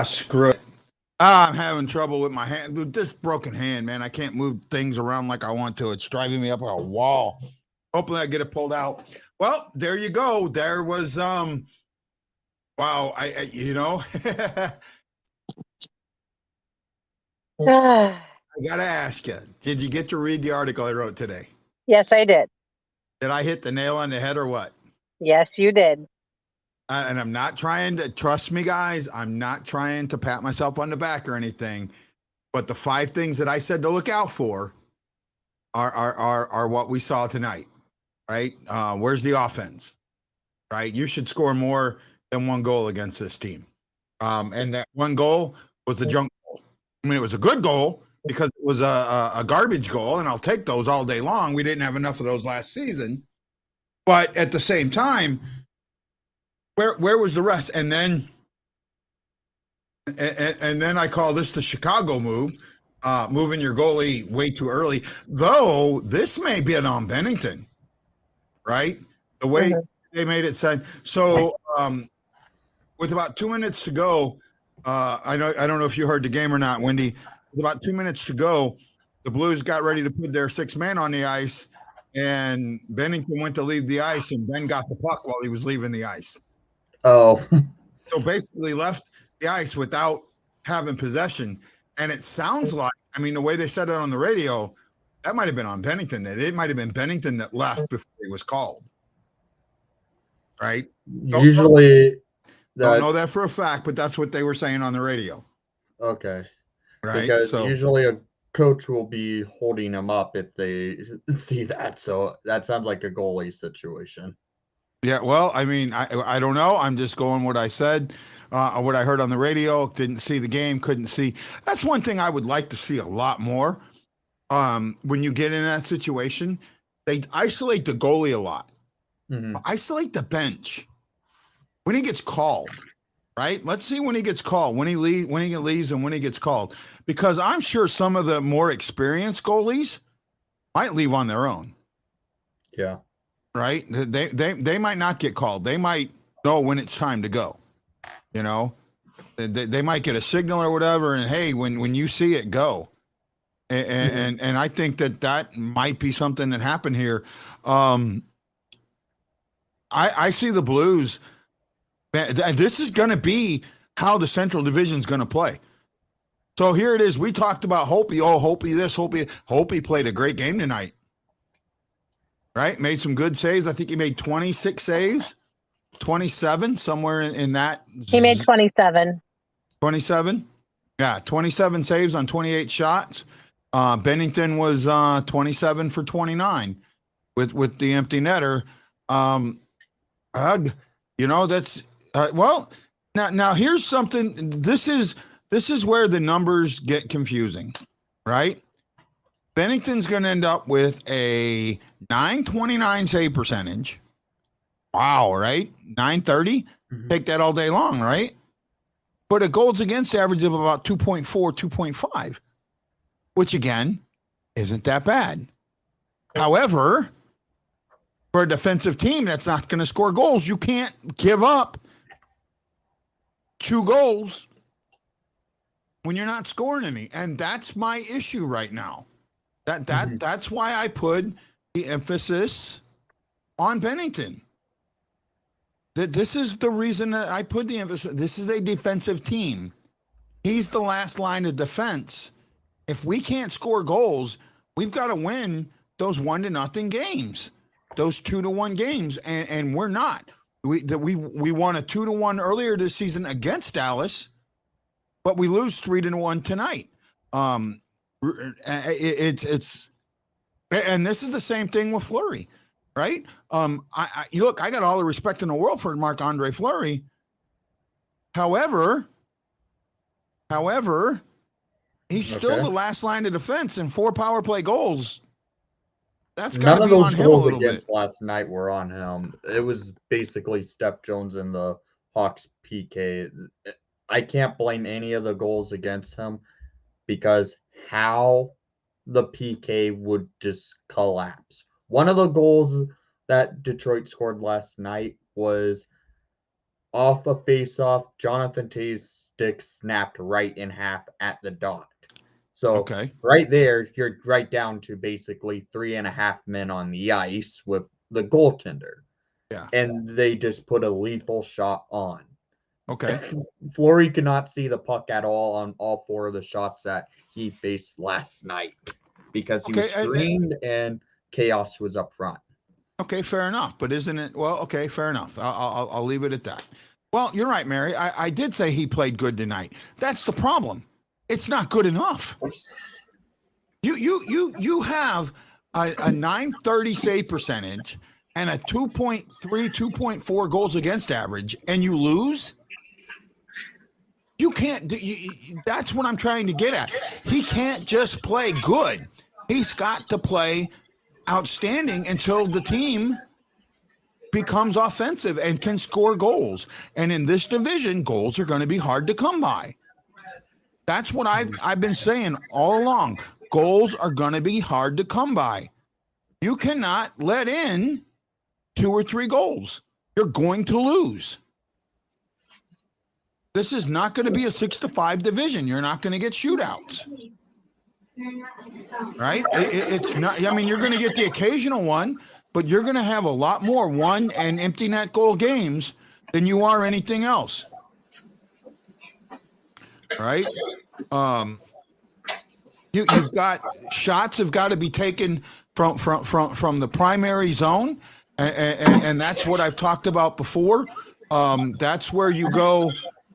Screw it. I'm having trouble with my hand. Dude, this broken hand, man. I can't move things around like I want to. It's driving me up a wall. Hopefully I get it pulled out. Well, there you go. There was wow, I I gotta ask you, did you get to read the article I wrote today? Yes, I did. Did I hit the nail on the head or what? Yes, you did. And I'm not trying to, trust me, guys, I'm not trying to pat myself on the back or anything, but the 5 things that I said to look out for are what we saw tonight, right? Where's the offense, right? You should score more than 1 goal against this team. And that 1 goal was a junk goal. I mean, it was a good goal because it was a garbage goal, and I'll take those all day long. We didn't have enough of those last season. But at the same time, where was the rest? And then I call this the Chicago move, moving your goalie way too early. Though this may be on Bennington, right? The way they made it sound. So with about 2 minutes to go, I don't know if you heard the game or not, Wendy. With about 2 minutes to go, the Blues got ready to put their 6th man on the ice, and Bennington went to leave the ice, and Ben got the puck while he was leaving the ice. Oh. So basically left the ice without having possession. And it sounds like, I mean, the way they said it on the radio, that might have been on Bennington. It might have been Bennington that left before he was called. Right? Usually don't know that for a fact, but that's what they were saying on the radio. Okay. Right. Because usually a coach will be holding him up if they see that. So that sounds like a goalie situation. Yeah, well, I mean, I don't know. I'm just going what I said, what I heard on the radio. Didn't see the game, couldn't see. That's one thing I would like to see a lot more. When you get in that situation, they isolate the goalie a lot. Mm-hmm. Isolate the bench when he gets called, right? Let's see when he gets called, when he leaves, and when he gets called. Because I'm sure some of the more experienced goalies might leave on their own. Yeah. Right? They might not get called. They might know when it's time to go. You know, they might get a signal or whatever, and hey, when you see it, go. And I think that might be something that happened here. I see the Blues. This is going to be how the Central Division is going to play. So here it is. We talked about Hopi. Oh, Hopi this, Hopi. Hopi played a great game tonight. Right? Made some good saves. I think he made 26 saves, 27, somewhere in that. He made 27. 27? Yeah, 27 saves on 28 shots. Bennington was 27 for 29 with the empty netter. That's well. Now here's something. This is where the numbers get confusing, right? Bennington's going to end up with a 929 save percentage. Wow, right? 930. Mm-hmm. Take that all day long, right? But a goals against average of about 2.4, 2.5, which again isn't that bad. However, for a defensive team that's not going to score goals, you can't give up 2 goals when you're not scoring any. And that's my issue right now. That's why I put the emphasis on Bennington. This is the reason that I put the emphasis. This is a defensive team. He's the last line of defense. If we can't score goals, we've got to win those 1-0 games. those 2-1 games, and we're not. We won a 2-1 earlier this season against Dallas, but we lose 3-1 tonight. It's and this is the same thing with Fleury, right? I look, I got all the respect in the world for Marc-Andre Fleury. However, he's still the last line of defense and 4 power play goals. That's got to be on him a little bit. None of those goals against last night were on him. It was basically Steph Jones and the Hawks PK. I can't blame any of the goals against him because how the PK would just collapse. One of the goals that Detroit scored last night was off a face-off. Jonathan Tay's stick snapped right in half at the dot. So right there, you're right down to basically 3.5 men on the ice with the goaltender. Yeah. And they just put a lethal shot on. Okay. Fleury could not see the puck at all on all 4 of the shots that he faced last night because he was screened and chaos was up front. Okay, fair enough. But isn't it? Well, okay, fair enough. I'll leave it at that. Well, you're right, Mary. I did say he played good tonight. That's the problem. It's not good enough. You have a .930 save percentage and a 2.3, 2.4 goals against average, and you lose. You can't. That's what I'm trying to get at. He can't just play good. He's got to play outstanding until the team becomes offensive and can score goals. And in this division, goals are going to be hard to come by. That's what I've been saying all along. Goals are going to be hard to come by. You cannot let in 2 or 3 goals. You're going to lose. This is not going to be a 6-5 division. You're not going to get shootouts. Right? It's not. I mean, you're going to get the occasional one, but you're going to have a lot more 1 and empty net goal games than you are anything else. Right? You've got shots have got to be taken from the primary zone, and that's what I've talked about before. That's where you go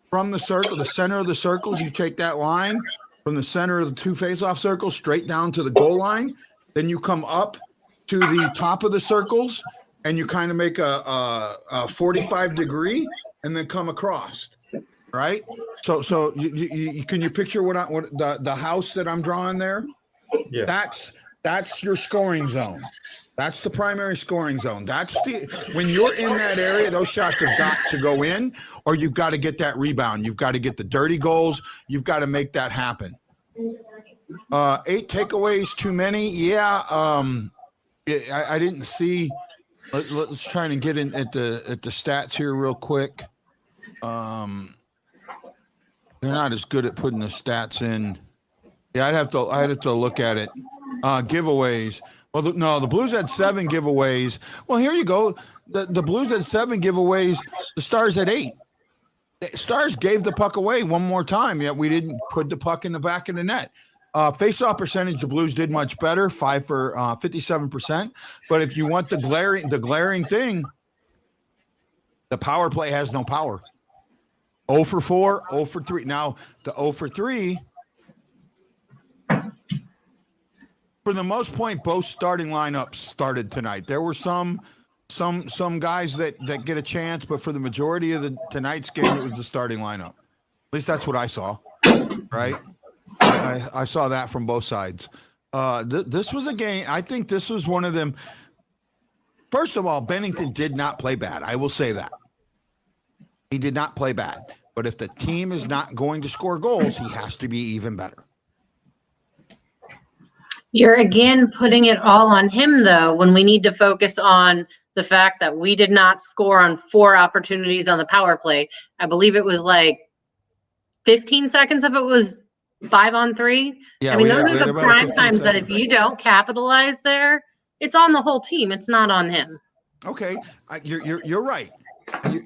from the circle, the center of the circles. You take that line from the center of the 2 face-off circles straight down to the goal line. Then you come up to the top of the circles, and you kind of make a 45 degree, and then come across. Right. So you can you picture what the house that I'm drawing there? Yeah. That's your scoring zone. That's the primary scoring zone. When you're in that area, those shots have got to go in, or you've got to get that rebound. You've got to get the dirty goals. You've got to make that happen. 8 takeaways too many. Yeah. I didn't see. Let's try and get in at the stats here real quick. They're not as good at putting the stats in. Yeah, I'd have to look at it. Giveaways. Well, the Blues had 7 giveaways. Well, here you go. The Blues had 7 giveaways. The Stars had 8. The Stars gave the puck away one more time, yet we didn't put the puck in the back of the net. Face-off percentage, the Blues did much better, 5 for 57%. But if you want the glaring thing, the power play has no power. 0 for 4, 0 for 3. Now, the 0 for 3, for the most part, both starting lineups started tonight. There were some guys that get a chance, but for the majority of tonight's game, it was the starting lineup. At least that's what I saw, right? I saw that from both sides. This was a game. I think this was one of them. First of all, Bennington did not play bad. I will say that. He did not play bad. But if the team is not going to score goals, he has to be even better. You're again putting it all on him, though, when we need to focus on the fact that we did not score on 4 opportunities on the power play. I believe it was like 15 seconds of it was 5-on-3. Yeah, I mean, those are the prime times that if you don't capitalize there, it's on the whole team. It's not on him. Okay, you're right. We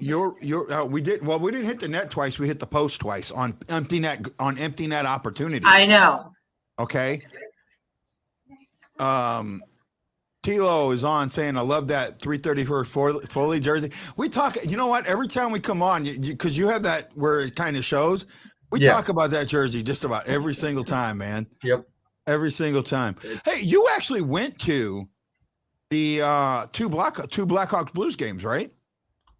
didn't hit the net twice. We hit the post twice on empty net opportunities. I know. Okay. Tilo is on saying, I love that 334 Foley jersey. We talk, you know what? Every time we come on, because you have that where it kind of shows, we talk about that jersey just about every single time, man. Yep. Every single time. Hey, you actually went to the two Blackhawks Blues games, right?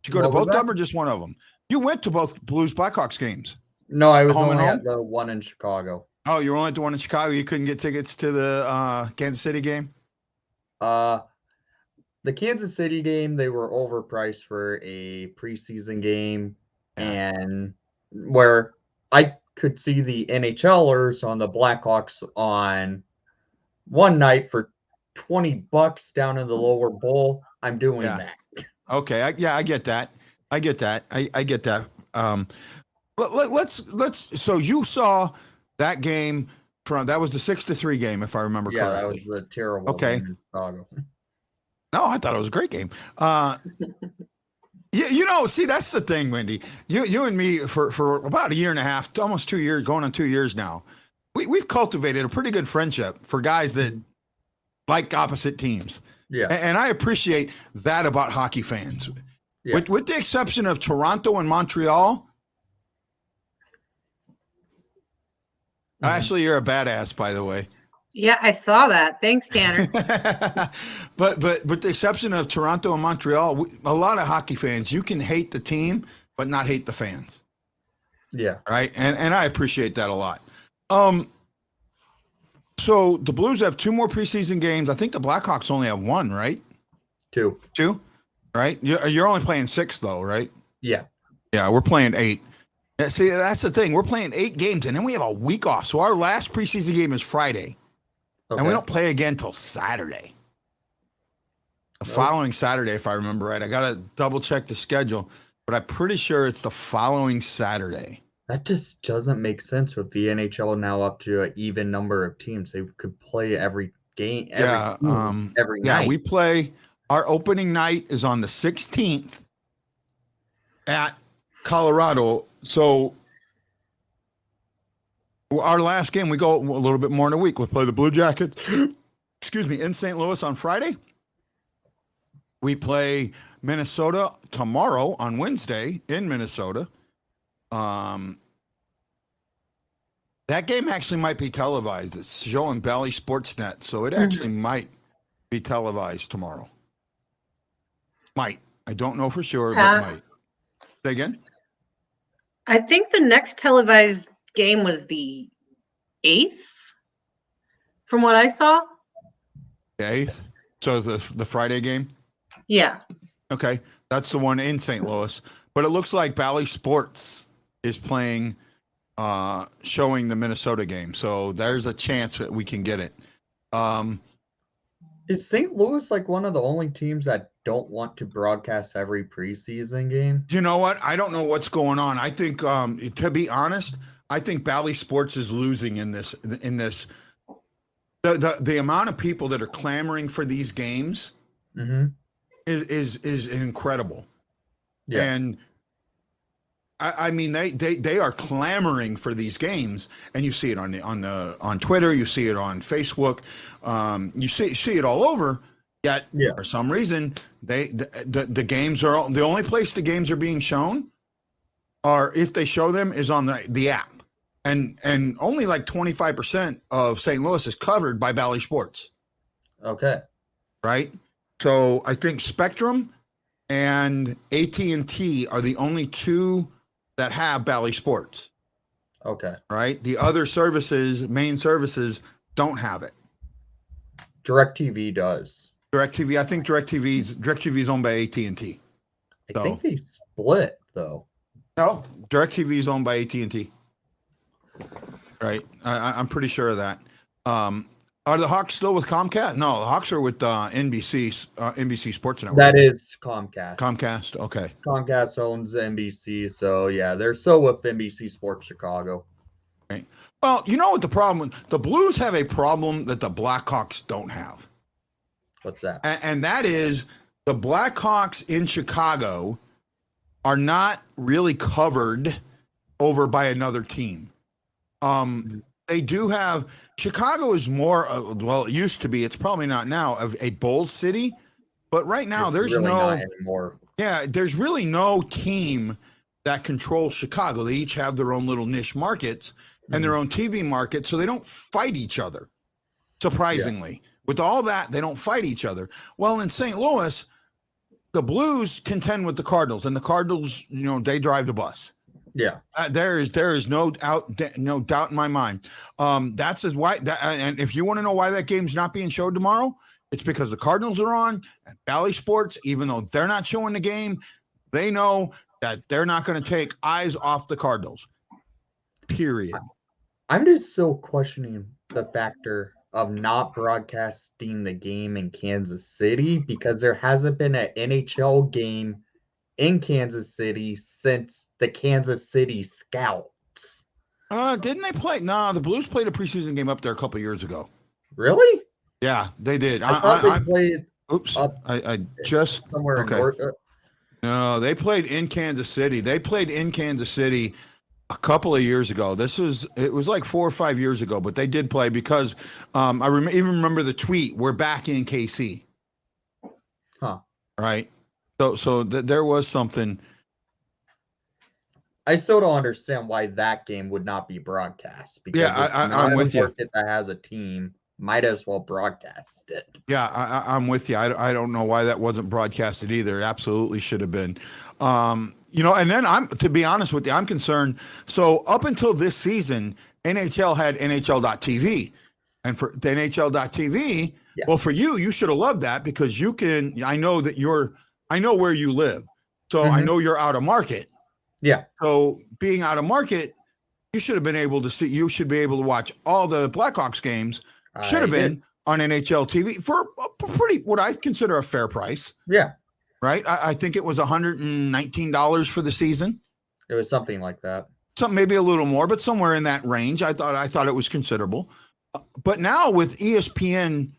Did you go to both of them or just one of them? You went to both Blues Blackhawks games. No, I was Home and only home? at the one in Chicago. Oh, you were only at the one in Chicago. You couldn't get tickets to the Kansas City game? The Kansas City game, they were overpriced for a preseason game, and where I could see the NHLers on the Blackhawks on one night for $20 down in the lower bowl. I'm doing that. Okay. I get that. I get that. I get that. Let's. So you saw that game that was the 6-3 game, if I remember correctly. Yeah, that was the terrible game in Chicago. No, I thought it was a great game. See, that's the thing, Wendy. You and me for about a year and a half, almost 2 years, going on 2 years now. We've cultivated a pretty good friendship for guys that like opposite teams. Yeah. And I appreciate that about hockey fans. Yeah. With the exception of Toronto and Montreal. Actually, you're a badass, by the way. Yeah, I saw that. Thanks, Tanner. but with the exception of Toronto and Montreal, a lot of hockey fans, you can hate the team, but not hate the fans. Yeah. Right. And I appreciate that a lot. So the Blues have 2 more preseason games. I think the Blackhawks only have 1, right? 2. 2, right? You're only playing 6 though, right? Yeah. Yeah, we're playing 8. See, that's the thing. We're playing 8 games, and then we have a week off. So our last preseason game is Friday, and we don't play again till Saturday. The following Saturday, if I remember right. I got to double check the schedule, but I'm pretty sure it's the following Saturday. That just doesn't make sense with the NHL now up to an even number of teams. They could play every game, every night. We play. Our opening night is on the 16th at Colorado. So our last game, we go a little bit more in a week. We'll play the Blue Jackets, in St. Louis on Friday. We play Minnesota tomorrow on Wednesday in Minnesota. That game actually might be televised. It's showing Bally Sportsnet, so it actually might be televised tomorrow. Might. I don't know for sure, but might. Say again? I think the next televised game was the 8th, from what I saw. The 8th? So the Friday game? Yeah. Okay. That's the one in St. Louis. But it looks like Bally Sports is playing, showing the Minnesota game. So there's a chance that we can get it. Is St. Louis like one of the only teams that don't want to broadcast every preseason game? You know what? I don't know what's going on. I think, to be honest, I think Bally Sports is losing in this. The amount of people that are clamoring for these games is incredible. Yeah. And I mean, they are clamoring for these games, and you see it on Twitter, you see it on Facebook, you see it all over. Yet for some reason, the games are the only place the games are being shown, or if they show them, is on the app, and only like 25% of St. Louis is covered by Bally Sports. Okay. Right. So I think Spectrum and AT&T are the only 2 that have Bally Sports. Okay. Right. The other main services don't have it. DirecTV does. DirecTV. I think DirecTV is owned by AT&T. I think they split though. No, DirecTV is owned by AT&T. Right. I'm pretty sure of that. Are the Hawks still with Comcast? No, the Hawks are with NBC Sports Network. That is Comcast. Comcast. Okay. Comcast owns NBC, so yeah, they're still with NBC Sports Chicago. Right. Well, you know what the problem? The Blues have a problem that the Blackhawks don't have. What's that? And that is the Blackhawks in Chicago are not really covered over by another team. they do have. Chicago is more. Well, it used to be. It's probably not now. Of a bowl city, but right now It's there's really no. not anymore. Yeah, there's really no team that controls Chicago. They each have their own little niche markets and their own TV market, so they don't fight each other. Surprisingly, with all that, they don't fight each other. Well, in St. Louis, the Blues contend with the Cardinals, and the Cardinals, they drive the bus. Yeah. There is no doubt in my mind. That's why. And if you want to know why that game's not being showed tomorrow, it's because the Cardinals are on at Bally Sports. Even though they're not showing the game, they know that they're not going to take eyes off the Cardinals. Period. I'm just so questioning the factor of not broadcasting the game in Kansas City because there hasn't been an NHL game in Kansas City since the Kansas City Scouts. Didn't they play? No, the Blues played a preseason game up there a couple years ago. Really? Yeah, they did. I thought they played. Oops. I just somewhere okay. in North. No, they played in Kansas City. They played in Kansas City a couple of years ago. It was like 4 or 5 years ago, but they did play because I even remember the tweet. We're back in KC. Huh. Right. So there was something. I still don't understand why that game would not be broadcast. Because Yeah, I'm with you. That has a team might as well broadcast it. Yeah, I'm with you. I don't know why that wasn't broadcasted either. It absolutely should have been. And then to be honest with you, I'm concerned. So up until this season, NHL had NHL.tv. And for the NHL.tv, well, for you should have loved that because you can, I know where you live. So I know you're out of market. Yeah. So being out of market, you should be able to watch all the Blackhawks games. Should have been on NHL TV for a pretty, what I consider a fair price. Yeah. Right. I think it was $119 for the season. It was something like that. Maybe a little more, but somewhere in that range. I thought it was considerable. But now with ESPN,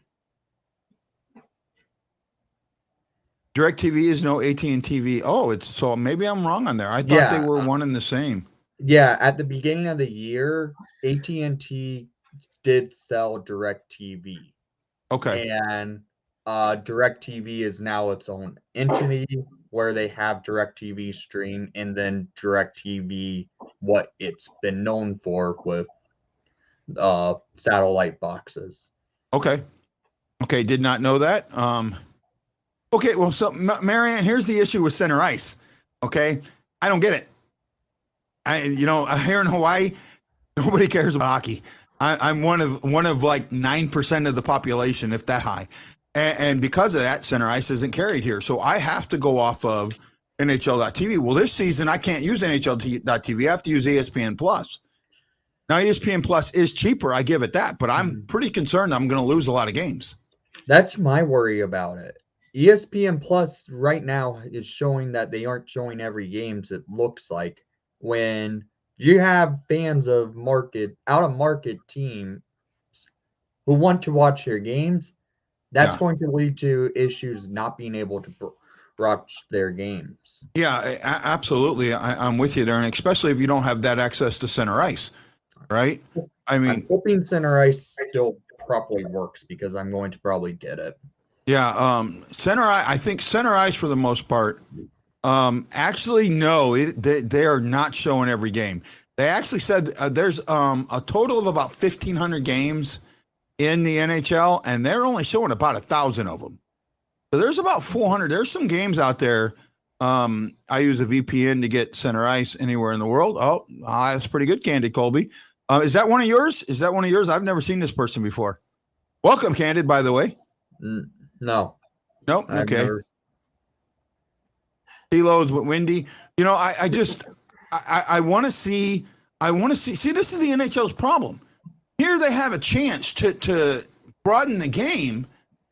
DirecTV is no AT&T. Oh, so maybe I'm wrong on there. I thought they were one and the same. Yeah, at the beginning of the year, AT&T did sell DirecTV. Okay. And DirecTV is now its own entity where they have DirecTV stream and then DirecTV, what it's been known for with satellite boxes. Okay, did not know that. Okay, well, so Marianne, here's the issue with center ice. Okay, I don't get it. Here in Hawaii, nobody cares about hockey. I'm one of like 9% of the population, if that high, and because of that, center ice isn't carried here. So I have to go off of NHL.tv. Well, this season I can't use NHL.tv. I have to use ESPN Plus. Now ESPN Plus is cheaper. I give it that, but I'm pretty concerned I'm going to lose a lot of games. That's my worry about it. ESPN Plus right now is showing that they aren't showing every games. It looks like when you have fans of out of market teams who want to watch their games, that's going to lead to issues not being able to watch their games. Yeah, absolutely. I'm with you there, and especially if you don't have that access to center ice, right? I mean, I'm hoping center ice still properly works because I'm going to probably get it. Yeah, center ice. I think center ice for the most part. Actually, no, they are not showing every game. They actually said there's a total of about 1,500 games in the NHL, and they're only showing about 1,000 of them. So there's about 400. There's some games out there. I use a VPN to get center ice anywhere in the world. Oh, that's pretty good, Candid Colby. Is that one of yours? I've never seen this person before. Welcome, Candid, by the way. No. Nope. Okay. Kilos with Wendy. I want to see. See, this is the NHL's problem. Here they have a chance to broaden the game,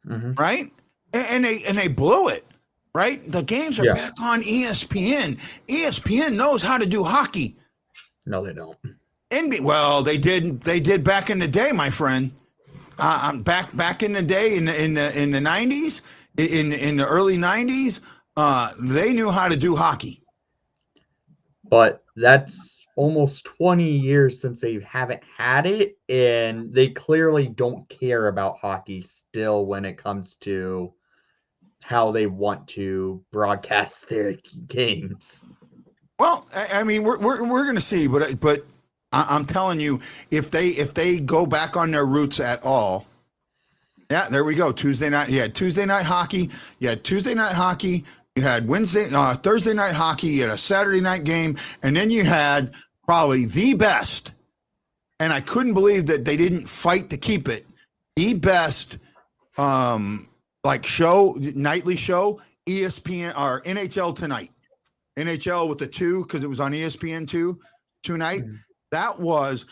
right? And they blew it, right? The games are back on ESPN. ESPN knows how to do hockey. No, they don't. Well, they did back in the day, my friend. Back in the day in the 90s, in the early 90s, they knew how to do hockey. But that's almost 20 years since they haven't had it, and they clearly don't care about hockey still when it comes to how they want to broadcast their games. Well, I mean, we're going to see, but I'm telling you, if they go back on their roots at all, yeah, there we go. Tuesday night, you had Tuesday night hockey, you had Thursday night hockey, you had Thursday night hockey, you had a Saturday night game, and then you had probably the best, and I couldn't believe that they didn't fight to keep it, the best, like nightly show, ESPN or NHL Tonight. NHL with the 2 because it was on ESPN2 tonight. Mhm. That was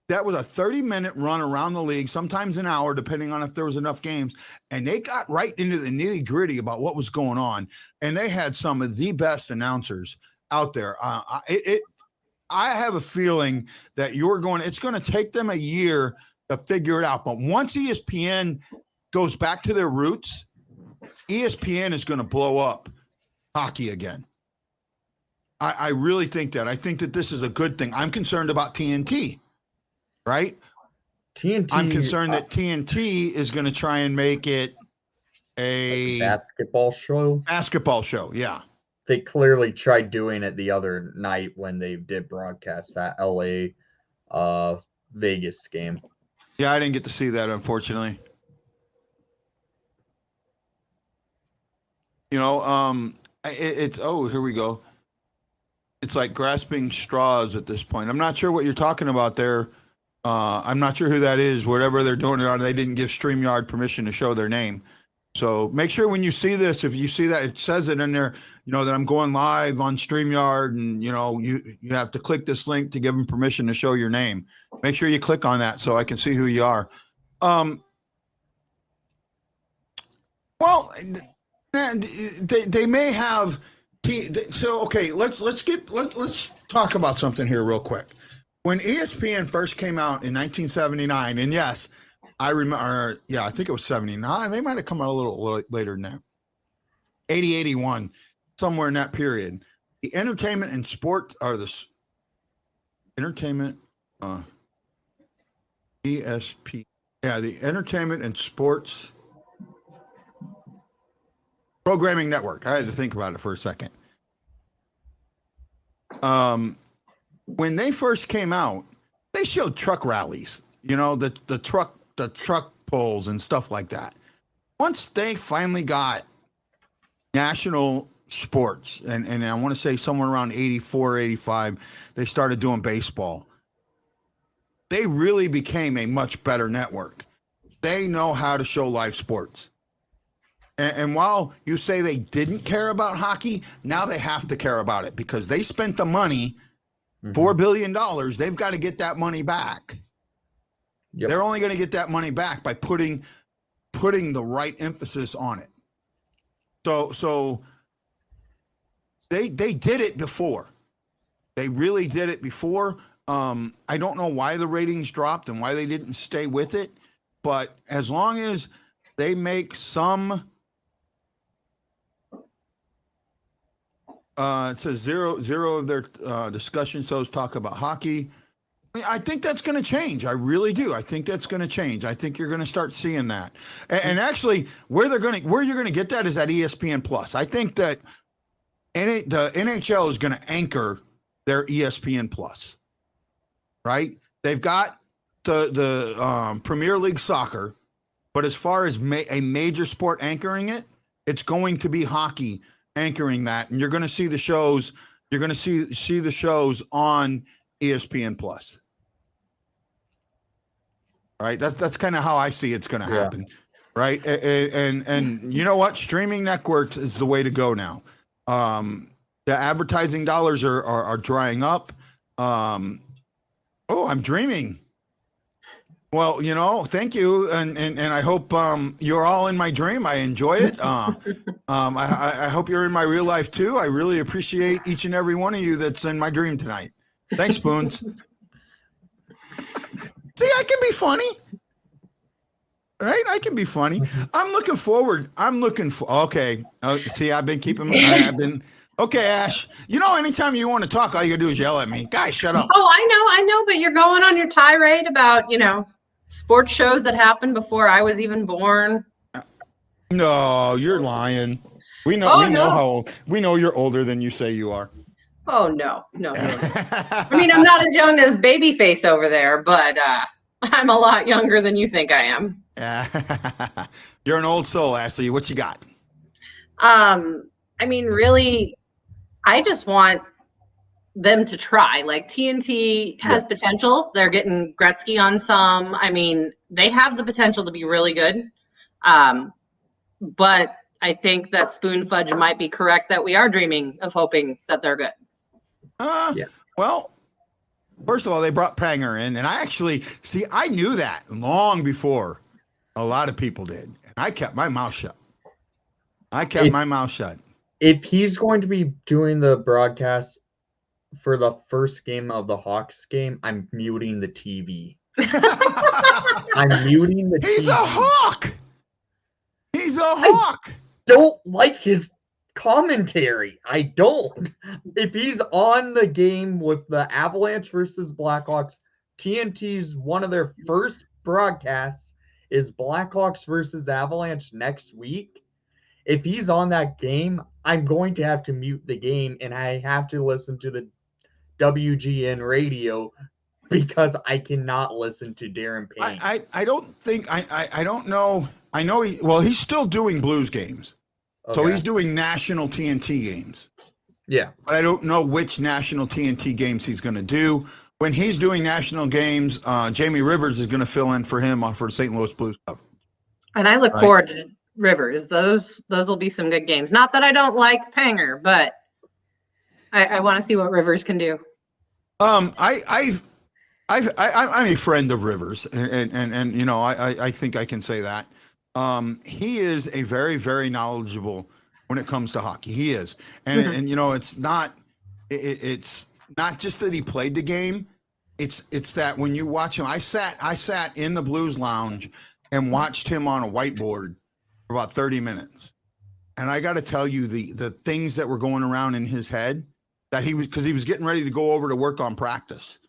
a 30-minute run around the league, sometimes an hour, depending on if there was enough games. And they got right into the nitty-gritty about what was going on. And they had some of the best announcers out there. I have a feeling that it's going to take them a year to figure it out. But once ESPN goes back to their roots, ESPN is going to blow up hockey again. I really think that. I think that this is a good thing. I'm concerned about TNT, right? TNT. I'm concerned that TNT is going to try and make it a basketball show. Basketball show, yeah. They clearly tried doing it the other night when they did broadcast that LA Vegas game. Yeah, I didn't get to see that, unfortunately. You know, here we go. It's like grasping straws at this point. I'm not sure what you're talking about there. I'm not sure who that is. Whatever they're doing it on, they didn't give StreamYard permission to show their name. So make sure when you see this, if you see that, it says it in there, you know, that I'm going live on StreamYard, and you know, you have to click this link to give them permission to show your name. Make sure you click on that so I can see who you are. Well, they may have. So okay, let's talk about something here real quick. When ESPN first came out in 1979, and yes, I remember. Yeah, I think it was 79. They might have come out a little later than that. 80, 81, somewhere in that period. The entertainment and sport are the entertainment. ESP. Yeah, the Entertainment and Sports Programming Network. I had to think about it for a second. When they first came out, they showed truck rallies, you know, the truck pulls and stuff like that. Once they finally got national sports, and I want to say somewhere around 84, 85, they started doing baseball. They really became a much better network. They know how to show live sports. And while you say they didn't care about hockey, now they have to care about it because they spent the money, $4 billion. They've got to get that money back. Yep. They're only going to get that money back by putting the right emphasis on it. So they did it before. They really did it before. I don't know why the ratings dropped and why they didn't stay with it, but as long as they make some. It says zero of their discussion shows talk about hockey. I think that's going to change. I really do. I think that's going to change. I think you're going to start seeing that. And actually, where you're going to get that is at ESPN Plus. I think that the NHL is going to anchor their ESPN Plus. Right? They've got the Premier League soccer, but as far as a major sport anchoring it, it's going to be hockey anchoring that, and you're going to see the shows. You're going to see the shows on ESPN Plus. Right? That's kind of how I see it's going to happen. Yeah. Right? And you know what? Streaming networks is the way to go now. The advertising dollars are drying up. Oh, I'm dreaming. Well, you know, thank you, and I hope you're all in my dream. I enjoy it. I hope you're in my real life too. I really appreciate each and every one of you that's in my dream tonight. Thanks, Spoons. See, I can be funny, right? I can be funny. I'm looking forward. Okay. See, I've been Okay, Ash. You know, anytime you want to talk, all you gotta do is yell at me. Guys, shut up. Oh, I know, but you're going on your tirade about, sports shows that happened before I was even born. No, you're lying. We know. Oh, We know no. how old. We know you're older than you say you are. Oh, no. I mean, I'm not as young as Babyface over there, but I'm a lot younger than you think I am. You're an old soul, Ashley. What you got? I mean, really, I just want them to try. Like TNT has potential. They're getting Gretzky on some. I mean, they have the potential to be really good. But I think that Spoon Fudge might be correct that we are dreaming of hoping that they're good. Well, first of all, they brought Pranger in, and I knew that long before a lot of people did, and I kept my mouth shut. If he's going to be doing the broadcast for the first game of the Hawks game, I'm muting the TV. I'm muting the TV. He's a Hawk. He's a Hawk. Don't like his commentary. I don't. If he's on the game with the Avalanche versus Blackhawks, TNT's one of their first broadcasts is Blackhawks versus Avalanche next week. If he's on that game, I'm going to have to mute the game and I have to listen to the WGN radio because I cannot listen to Darren Payne. I don't think I don't know. I know he's still doing Blues games. Okay. So he's doing national TNT games. Yeah. But I don't know which national TNT games he's going to do. When he's doing national games, Jamie Rivers is going to fill in for him for the St. Louis Blues Cup. And I look forward to Rivers. Those will be some good games. Not that I don't like Panger, but I want to see what Rivers can do. I'm a friend of Rivers, and you know I think I can say that. He is a very, very knowledgeable when it comes to hockey. He is, and you know it's not just that he played the game. It's that when you watch him, I sat in the Blues Lounge and watched him on a whiteboard for about 30 minutes, and I got to tell you the things that were going around in his head that because he was getting ready to go over to work on practice.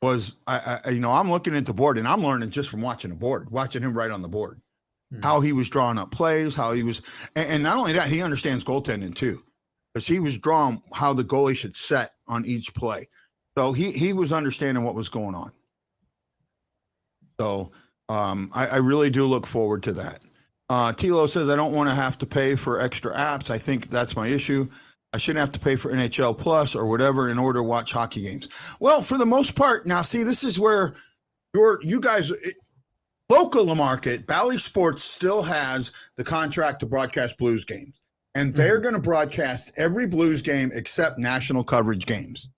I'm looking at the board and I'm learning just from watching him write on the board, how he was drawing up plays, how he was, and not only that, he understands goaltending too, because he was drawing how the goalie should set on each play. So he was understanding what was going on. So I really do look forward to that. Tilo says, I don't want to have to pay for extra apps. I think that's my issue. I shouldn't have to pay for NHL Plus or whatever in order to watch hockey games. Well, for the most part, now see, this is where you guys, local market, Bally Sports still has the contract to broadcast Blues games, and they're going to broadcast every Blues game except national coverage games,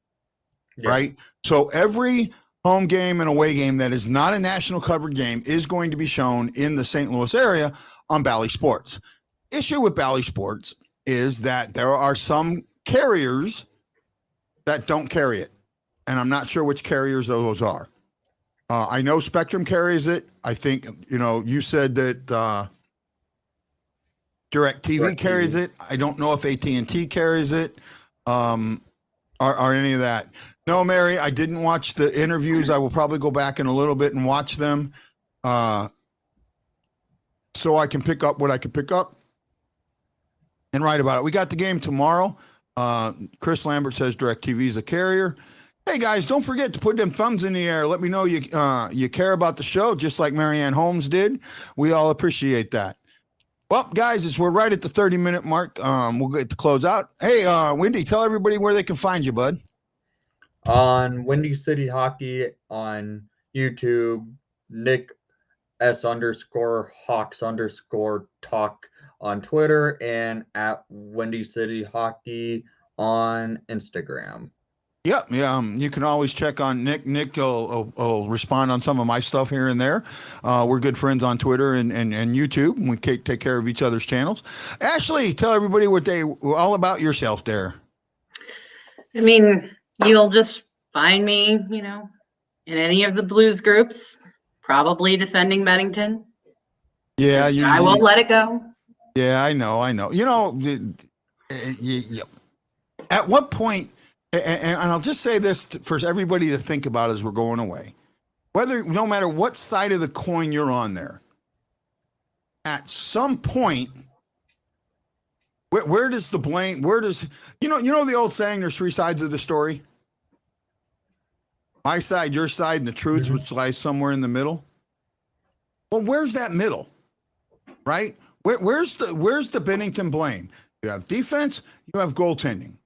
right? So every home game and away game that is not a national coverage game is going to be shown in the St. Louis area on Bally Sports. Issue with Bally Sports is that there are some carriers that don't carry it. And I'm not sure which carriers those are. I know Spectrum carries it. I think, you said that DirecTV carries it. I don't know if AT&T carries it or any of that. No, Mary, I didn't watch the interviews. I will probably go back in a little bit and watch them so I can pick up what I can pick up and write about it. We got the game tomorrow. Chris Lambert says DirecTV is a carrier. Hey, guys, don't forget to put them thumbs in the air. Let me know you care about the show, just like Marianne Holmes did. We all appreciate that. Well, guys, we're right at the 30-minute mark. We'll get to close out. Hey, Wendy, tell everybody where they can find you, bud. On Windy City Hockey on YouTube, Nick S_Hawks_talk on Twitter, and at Windy City Hockey on Instagram. Yep. Yeah. You can always check on Nick. Nick will respond on some of my stuff here and there. We're good friends on Twitter and YouTube. We take care of each other's channels. Ashley, tell everybody all about yourself there. I mean, you'll just find me, in any of the Blues groups, probably defending Bennington. Yeah. I won't let it go. Yeah, I know. At what point, and I'll just say this for everybody to think about as we're going away, no matter what side of the coin you're on there, at some point, where does the blame, you know the old saying, there's three sides of the story? My side, your side, and the truth, which lies somewhere in the middle. Well, where's that middle, right? Where's the Bennington blame? You have defense, you have goaltending.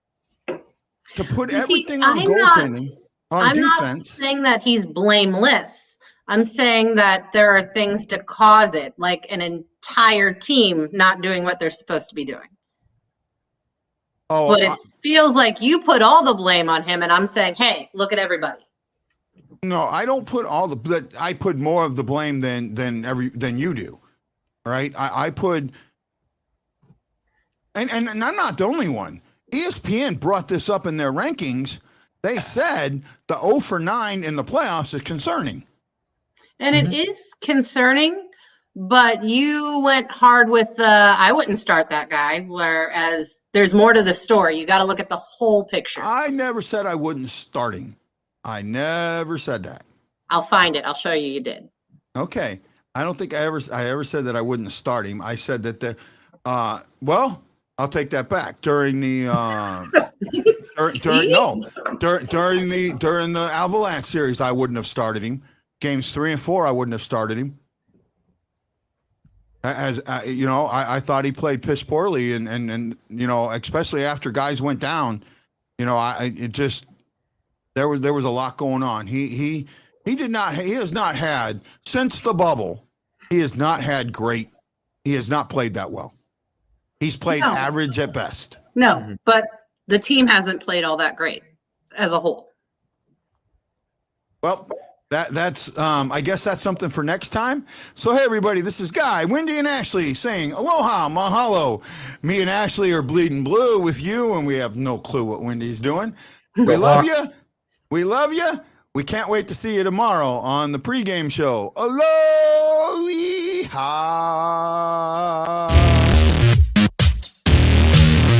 To put everything on goaltending, on I'm not defense. saying that he's blameless. I'm saying that there are things to cause it, like an entire team not doing what they're supposed to be doing. Oh, But it feels like you put all the blame on him, and I'm saying, hey, look at everybody. no, I don't put I put more of the blame than you do. Right? I put, and I'm not the only one. ESPN brought this up in their rankings. They said the 0 for 9 in the playoffs is concerning. And it is concerning, but you went hard with I wouldn't start that guy, whereas there's more to the story. You got to look at the whole picture. I never said I wouldn't start him. I never said that. I'll find it. I'll show you did. Okay. I don't think I ever said that I wouldn't start him. I said that well, I'll take that back. During the during the Avalanche series, I wouldn't have started him. Games 3 and 4, I wouldn't have started him. As you know, I thought he played piss poorly, and you know, especially after guys went down, you know, there was a lot going on. He has not had, since the bubble, he has not played that well. He's played average at best. No, but the team hasn't played all that great as a whole. Well, that's I guess that's something for next time. So hey everybody, this is Guy, Wendy, and Ashley saying aloha, mahalo. Me and Ashley are bleeding blue with you, and we have no clue what Wendy's doing. We love you. We love you. We can't wait to see you tomorrow on the pregame show. Aloha.